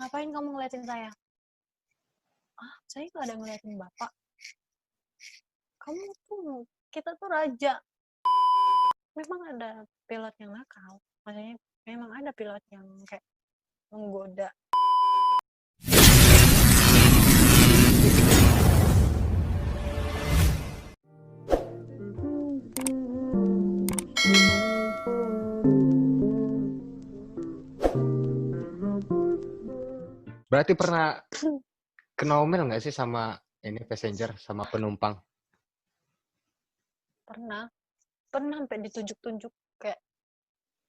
Ngapain kamu ngeliatin saya? Ah, saya nggak ada ngeliatin bapak. Kamu tuh, kita tuh raja. Memang ada pilot yang nakal. Maksudnya memang ada pilot yang kayak menggoda. Berarti pernah kena omel nggak sih sama ini passenger, sama penumpang? Pernah sampai ditunjuk-tunjuk kayak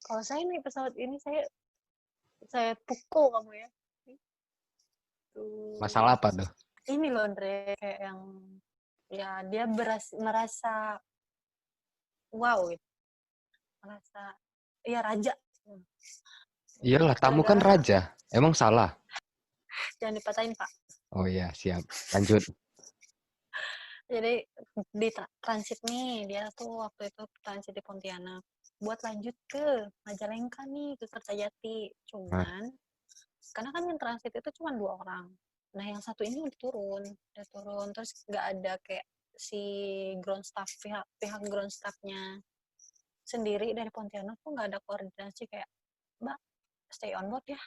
kalau saya naik pesawat ini saya pukul kamu ya. Masalah apa tuh? Ini loh Andre, kayak yang ya dia merasa wow gitu. Merasa ya raja. Iyalah, tamu kan Gara-gara raja. Emang salah? jangan dipatahin Pak. Oh iya, siap. Lanjut. Jadi di transit nih, dia tuh waktu itu transit di Pontianak buat lanjut ke Majalengka nih, ke Kertajati. Nah, Cuman karena kan yang transit itu cuma 2 orang. Nah yang satu ini udah turun terus nggak ada kayak si ground staff, pihak ground staffnya sendiri dari Pontianak tuh nggak ada koordinasi kayak Mbak stay on board ya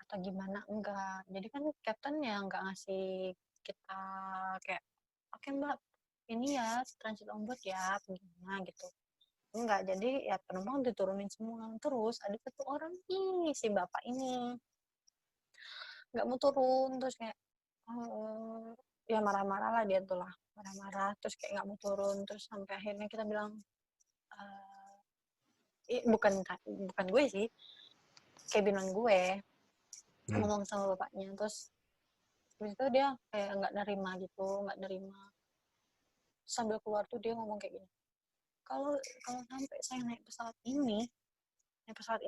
atau gimana, enggak. Jadi kan captain yang nggak ngasih kita kayak oke Mbak ini ya transit on board ya gimana gitu, enggak. Jadi ya penumpang diturunin semua, terus ada satu orang nih si bapak ini nggak mau turun, terus kayak ya marah-marah lah dia tuh lah, marah-marah terus kayak nggak mau turun, terus sampai akhirnya kita bilang bukan gue sih, cabinan gue ngomong sama bapaknya. Terus habis itu dia kayak nggak nerima. Sambil keluar tuh dia ngomong kayak gini, kalau sampai saya naik pesawat ini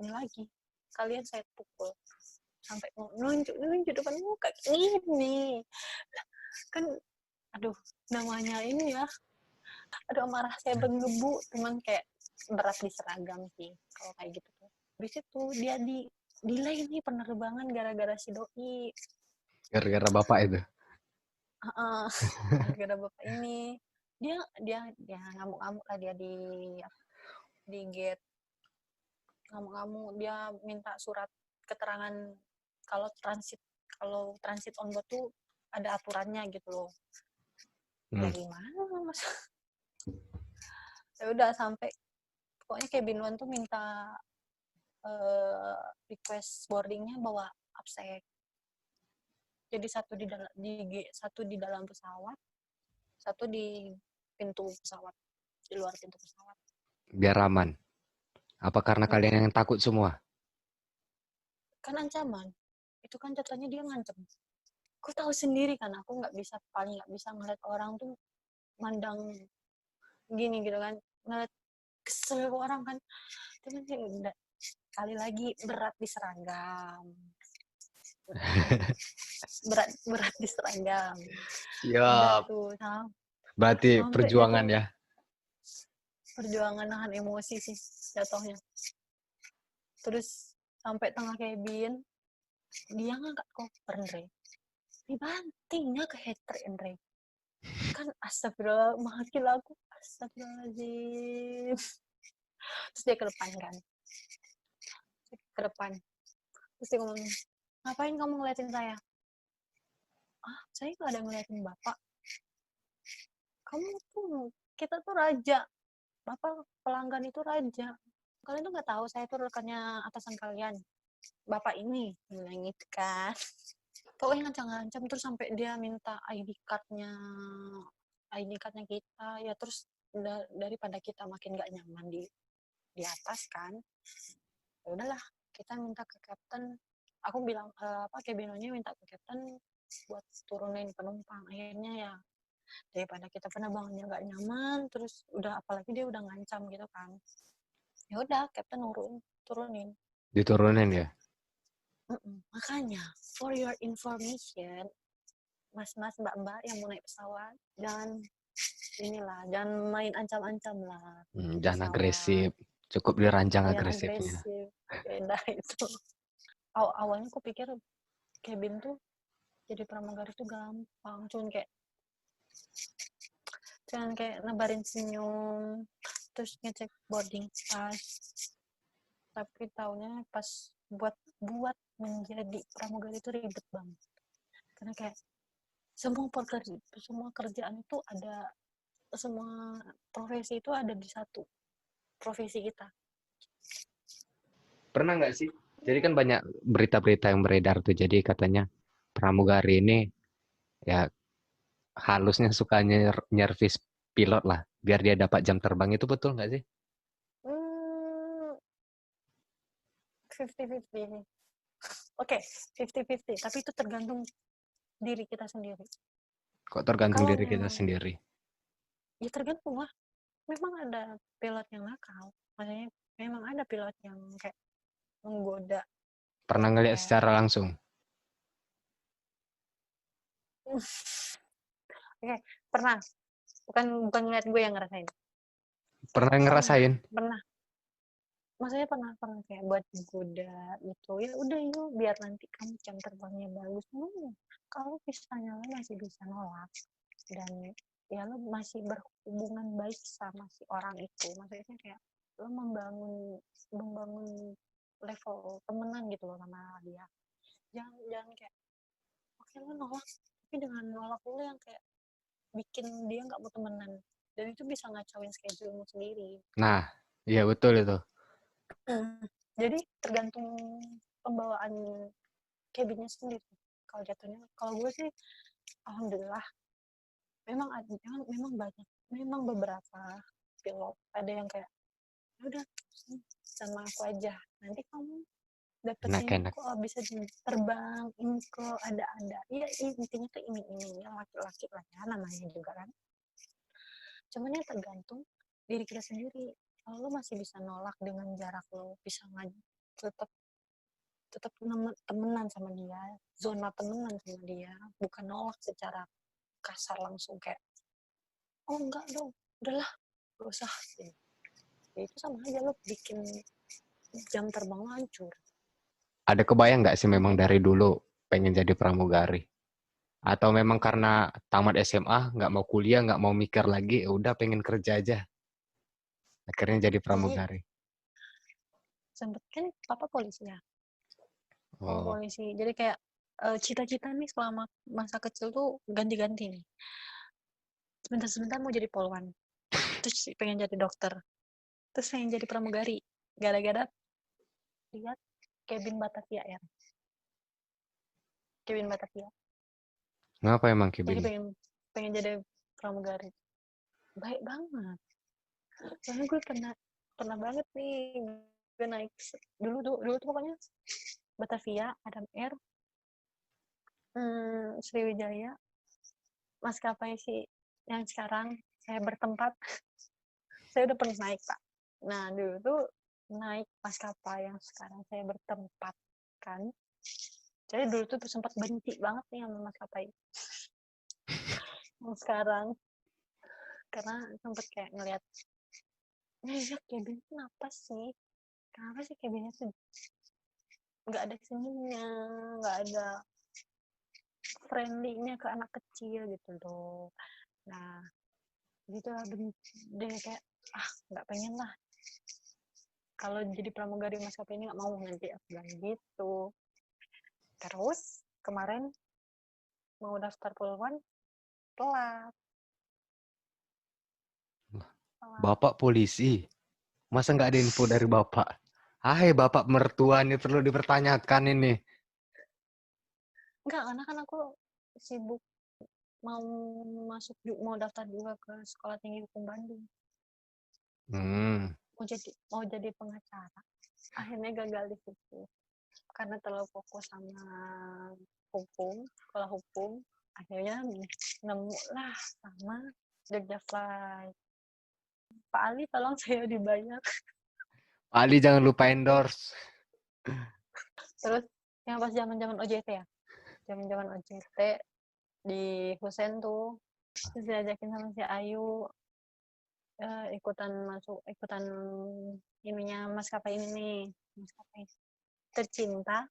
lagi, kalian saya pukul. Sampai nunjuk depan muka ini kan, aduh namanya ini ya, aduh amarah saya bergebu. Cuman kayak berat di seragam sih kalau kayak gitu tuh. Habis itu dia delay nih penerbangan gara-gara si doi. gara-gara bapak itu. Gara-gara bapak ini dia ngamuk-ngamuk lah, dia di gate ngamuk-ngamuk, dia minta surat keterangan kalau transit on board tuh ada aturannya gitu loh. Ya gimana mas. Ya udah sampai pokoknya cabin one tuh minta request boardingnya bawa absek. Jadi satu di dalam pesawat, satu di pintu pesawat, di luar pintu pesawat. Biar aman. Apa karena kalian yang takut semua? Kan ancaman. Itu kan jatuhnya dia ngancem. Aku tahu sendiri kan, aku paling nggak bisa ngeliat orang tuh mandang gini gitu kan, ngeliat kesel orang kan. Cuman udah kali lagi berat di seragam. berat di seragam. Udah Siap. tuh Berarti sampai dia perjuangan tuh ya. perjuangan nahan emosi sih jatuhnya. Terus sampai tengah cabin dia ngangkat koper Andre, dibantingnya ke hater Andre. Kan astagfirullah, makin aku astagfirullahaladzim. Terus dia ke depan kan, terus dia ngomong, ngapain kamu ngeliatin saya? Ah, saya nggak ada ngeliatin bapak. Kamu tuh, kita tuh raja, bapak pelanggan itu raja. Kalian tuh nggak tahu saya tuh rekannya atasan kalian, bapak ini bilang gitu kan. Pokoknya ngancam-ngancam, terus sampai dia minta ID cardnya kita ya. Terus daripada kita makin nggak nyaman di atas kan, ya udahlah kita minta ke kapten. Aku bilang cabinonya minta ke kapten buat turunin penumpang. Akhirnya ya daripada kita penerbangannya nggak nyaman, terus udah apalagi dia udah ngancam gitu kan, ya udah kapten turunin. Diturunin ya. Makanya for your information, mas-mas mbak-mbak yang mau naik pesawat, jangan main ancam-ancam lah. Jangan agresif. Cukup dirancang Yang agresifnya. agresif beda itu. awalnya aku pikir cabin tuh jadi pramugari tuh gampang, cuman kayak nebarin senyum terus ngecek boarding pass, tapi taunya pas buat menjadi pramugari itu ribet banget, karena kayak semua kerjaan itu ada, semua profesi itu ada di satu profesi kita. Pernah nggak sih? Jadi kan banyak berita-berita yang beredar tuh. Jadi katanya pramugari ini ya halusnya suka nyervis pilot lah, biar dia dapat jam terbang. Itu betul nggak sih? 50-50. Oke, 50-50, tapi itu tergantung diri kita sendiri. Kok tergantung Kalau diri kita memang, sendiri? ya tergantung lah. Memang ada pilot yang nakal. Maksudnya memang ada pilot yang kayak menggoda. Pernah ngelihat Kayak, secara langsung? oke, pernah. Bukan ngeliat gue yang ngerasain. Pernah Pernah, ngerasain? pernah. Maksudnya pernah kayak buat goda gitu. Ya udah yuk, biar nanti kamu jam terbangnya bagus. Kalau misalnya lo masih bisa nolak dan ya lo masih berhubungan baik sama si orang itu, maksudnya kayak lo membangun level temenan gitu loh sama dia. Jangan kayak oke lo nolak, tapi dengan nolak lo yang kayak bikin dia nggak mau temenan, dan itu bisa ngacauin schedule sendiri. Nah, iya betul itu. Jadi tergantung pembawaan cabinnya sendiri. Kalau jatuhnya, kalau gue sih alhamdulillah memang banyak, memang beberapa pilot ada yang kayak udah sama aku aja, nanti kamu dapat ini Enak-enak. kok, bisa terbang ini kok, ada iya intinya tuh ini ya, laki-laki lah ya namanya juga kan. Cuman ya tergantung diri kita sendiri. Kalau lo masih bisa nolak dengan jarak lo bisa tetap tetap temenan sama dia, zona temenan sama dia, bukan nolak secara kasar langsung kayak oh enggak dong, udahlah gak usah. Ya itu sama aja lo bikin jam terbang lo hancur. Ada kebayang nggak sih memang dari dulu pengen jadi pramugari? Atau memang karena tamat SMA, nggak mau kuliah, nggak mau mikir lagi, ya udah pengen kerja aja. Akhirnya jadi Jadi pramugari. sempet kan papa polisi ya, papa Oh, polisi, jadi kayak cita-cita nih selama masa kecil tuh ganti-ganti nih, sebentar-sebentar mau jadi polwan, terus pengen jadi dokter, terus pengen jadi pramugari, gara-gara lihat Kevin Batavia ya, Kevin Batavia. ngapa emang Jadi Kibin? pengen jadi pramugari. Baik banget. Soalnya gue pernah banget nih, gue naik dulu tuh pokoknya Batavia, Adam Air, Sriwijaya, maskapai sih yang sekarang saya bertempat. Saya udah pernah naik pak. Nah dulu tuh naik maskapai yang sekarang saya bertempat kan. Jadi dulu tuh sempat benci banget nih sama maskapai yang sekarang, karena sempat kayak ngelihat ya cabin kenapa sih, cabinnya tuh nggak ada senyumnya, nggak ada friendly-nya ke anak kecil gitu loh. Nah gitu lah, deh kayak nggak pengen lah kalau jadi pramugari maskapai ini, nggak mau nanti aku bilang gitu. Terus kemarin mau daftar puluhan, telat. Bapak polisi, masa nggak ada info dari bapak? Hai bapak mertua ini perlu dipertanyakan ini. Enggak, karena kan aku sibuk mau mau daftar juga ke Sekolah Tinggi Hukum Bandung, Hmm, mau jadi pengacara. Akhirnya gagal di situ karena terlalu fokus sama sekolah hukum. Akhirnya nemu lah sama Jogja Fly. Pak Ali tolong saya dibayar. Pak Ali jangan lupa endorse. Terus yang pas zaman OJT ya, zaman OJT di Husen tuh, terus diajakin sama si Ayu ikutan ininya maskapai ini nih, maskapai tercinta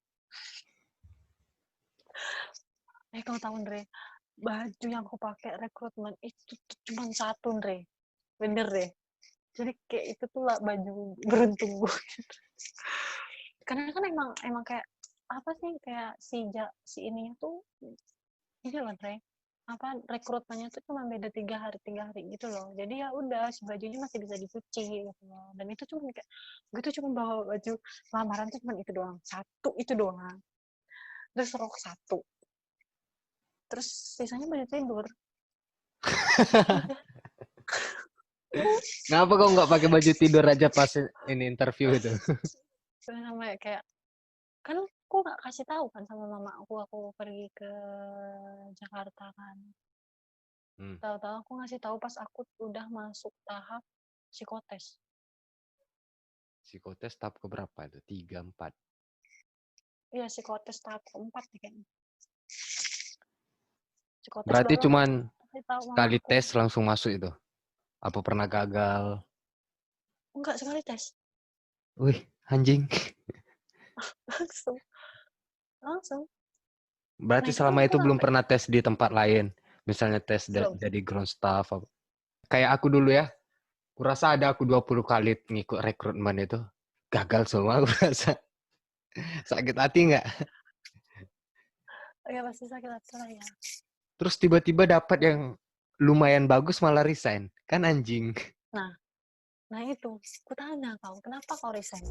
Kau tahu Andre, baju yang aku pakai rekrutmen itu tuh cuma satu Andre, bener deh. Jadi kayak itu tuh lah baju beruntung gue. Karena kan emang kayak apa sih, kayak si ininya tuh ini loh Andre, apa rekrutmennya tuh cuma beda 3 hari gitu loh. Jadi ya udah, si bajunya masih bisa dicuci gitu loh. Dan itu cuma kayak gue tuh cuma bawa baju lamaran tuh cuma itu doang, satu itu doang. Terus rok satu, terus sisanya baju tidur. Kenapa kau nggak pakai baju tidur aja pas ini interview itu? Sampai kayak kan aku nggak kasih tahu kan sama mama aku pergi ke Jakarta kan. Tahu-tahu aku ngasih tahu pas aku udah masuk tahap psikotes. Psikotes tahap keberapa itu? 3, 4. Iya, psikotes tahap keempat nih kayaknya. Psikotes Berarti baru aku cuman kasih tahu mama sekali aku. tes langsung masuk itu? Apa pernah gagal? Enggak, sekali tes. Wih, anjing. Langsung. Langsung. Nah Berarti itu kan selama aku itu belum sampai pernah tes di tempat lain. Misalnya tes belum. jadi ground staff. Kayak aku dulu ya. Kurasa ada aku 20 kali ngikut rekrutmen itu. Gagal semua aku rasa. Sakit hati nggak? Ya pasti sakit hati lah ya. Terus tiba-tiba dapat yang lumayan bagus malah resign. Kan anjing. Nah itu. Aku tanya kau, kenapa kau resign?